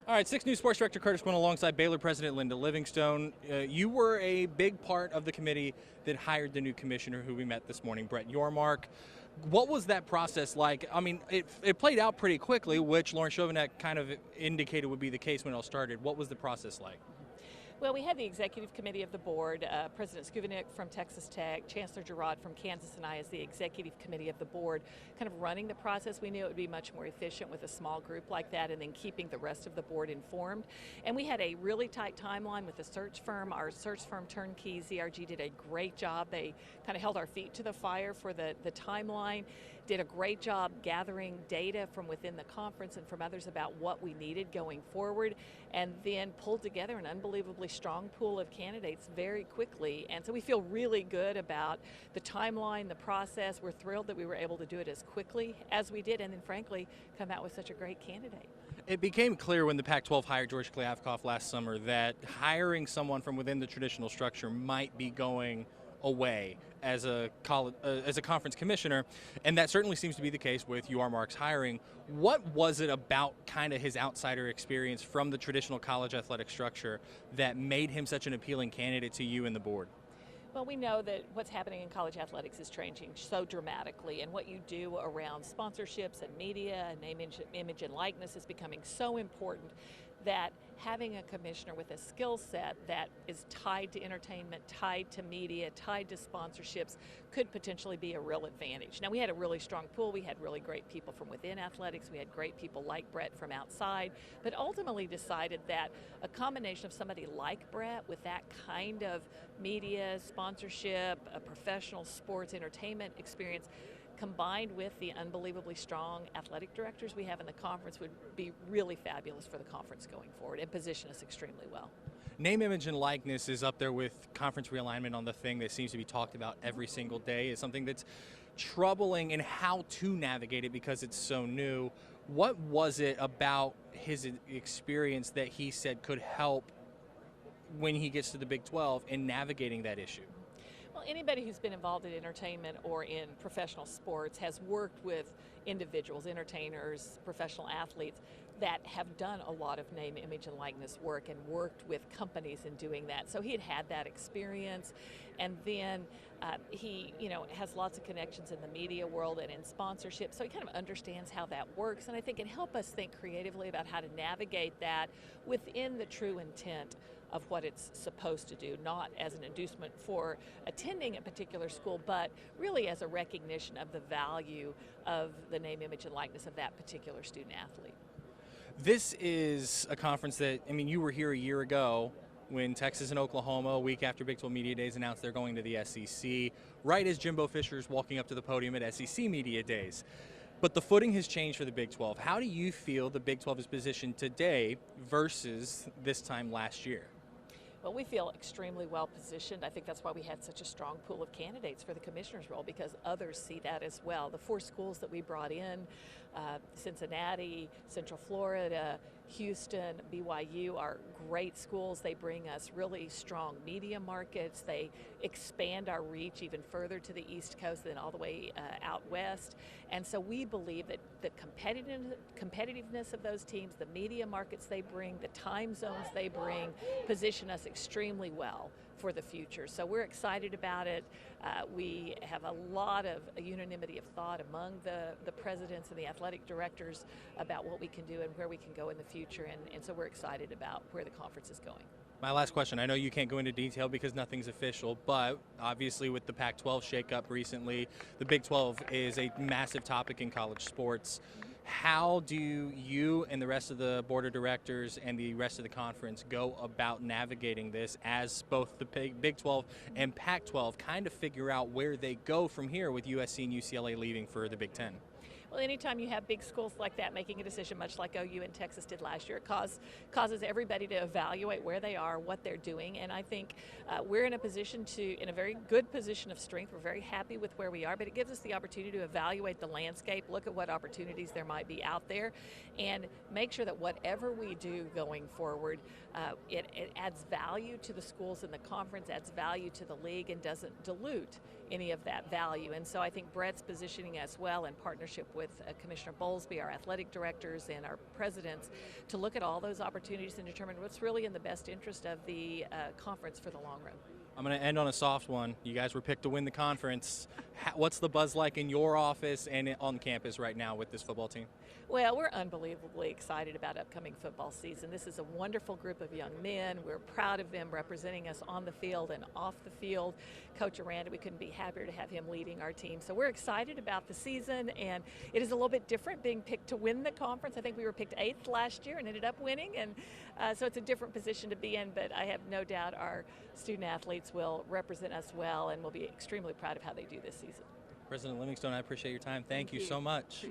All right, 6 News Sports Director Curtis Quinn alongside Baylor President Linda Livingstone. You were a big part of the committee that hired the new commissioner who we met this morning, Brett Yormark. What was that process like? I mean, it played out pretty quickly, which Lauren Chauvinet kind of indicated would be the case when it all started. What was the process like? Well, we had the executive committee of the board, President Skuvenick from Texas Tech, Chancellor Girard from Kansas, and I as the executive committee of the board, kind of running the process. We knew it would be much more efficient with a small group like that and then keeping the rest of the board informed. And we had a really tight timeline with the search firm. Our search firm Turnkey ZRG did a great job. They kind of held our feet to the fire for the timeline, did a great job gathering data from within the conference and from others about what we needed going forward, and then pulled together an unbelievably strong pool of candidates very quickly. And so we feel really good about the timeline, the process. We're thrilled that we were able to do it as quickly as we did, and then frankly come out with such a great candidate. It became clear when the Pac-12 hired George Kliavkoff last summer that hiring someone from within the traditional structure might be going away as a conference commissioner, and that certainly seems to be the case with Yormark's hiring. What was it about kind of his outsider experience from the traditional college athletic structure that made him such an appealing candidate to you and the board? Well, we know that what's happening in college athletics is changing so dramatically, and what you do around sponsorships and media and name, image, and likeness is becoming so important that having a commissioner with a skill set that is tied to entertainment, tied to media, tied to sponsorships could potentially be a real advantage. Now, we had a really strong pool. We had really great people from within athletics. We had great people like Brett from outside, but ultimately decided that a combination of somebody like Brett with that kind of media, sponsorship, a professional sports entertainment experience combined with the unbelievably strong athletic directors we have in the conference would be really fabulous for the conference going forward and position us extremely well. Name, image, and likeness is up there with conference realignment on the thing that seems to be talked about every single day. It's something that's troubling in how to navigate it because it's so new. What was it about his experience that he said could help when he gets to the Big 12 in navigating that issue? Well, anybody who's been involved in entertainment or in professional sports has worked with individuals, entertainers, professional athletes that have done a lot of name, image, and likeness work and worked with companies in doing that. So he had that experience, and then he, has lots of connections in the media world and in sponsorship. So he kind of understands how that works, and I think it helped us think creatively about how to navigate that within the true intent of what it's supposed to do, not as an inducement for attending a particular school, but really as a recognition of the value of the name, image, and likeness of that particular student athlete. This is a conference that, you were here a year ago when Texas and Oklahoma, a week after Big 12 Media Days, announced they're going to the SEC, right as Jimbo Fisher's walking up to the podium at SEC Media Days. But the footing has changed for the Big 12. How do you feel the Big 12 is positioned today versus this time last year? Well, we feel extremely well positioned. I think that's why we had such a strong pool of candidates for the commissioner's role, because others see that as well. The 4 schools that we brought in, Cincinnati, Central Florida, Houston, BYU, are great schools. They bring us really strong media markets. They expand our reach even further to the East Coast than all the way out west. And so we believe that the competitiveness of those teams, the media markets they bring, the time zones they bring, position us extremely well for the future. So we're excited about it. We have a lot of unanimity of thought among the presidents and the athletic directors about what we can do and where we can go in the future, and so we're excited about where the conference is going. My last question, I know you can't go into detail because nothing's official, but obviously with the Pac-12 shakeup recently, the Big 12 is a massive topic in college sports. How do you and the rest of the board of directors and the rest of the conference go about navigating this as both the Big 12 and Pac-12 kind of figure out where they go from here with USC and UCLA leaving for the Big 10? Well, anytime you have big schools like that making a decision, much like OU and Texas did last year, it causes everybody to evaluate where they are, what they're doing, and I think we're in a very good position of strength. We're very happy with where we are, but it gives us the opportunity to evaluate the landscape, look at what opportunities there might be out there, and make sure that whatever we do going forward, it adds value to the schools in the conference, adds value to the league, and doesn't dilute any of that value. And so I think Brett's positioning as well in partnership with Commissioner Bowlesby, our athletic directors, and our presidents to look at all those opportunities and determine what's really in the best interest of the conference for the long run. I'm going to end on a soft one. You guys were picked to win the conference. What's the buzz like in your office and on campus right now with this football team? Well, we're unbelievably excited about upcoming football season. This is a wonderful group of young men. We're proud of them representing us on the field and off the field. Coach Aranda, we couldn't be happier to have him leading our team. So we're excited about the season, and it is a little bit different being picked to win the conference. I think we were picked 8th last year and ended up winning, and so it's a different position to be in, but I have no doubt our student athletes will represent us well, and we'll be extremely proud of how they do this season. President Livingstone, I appreciate your time. Thank you so much.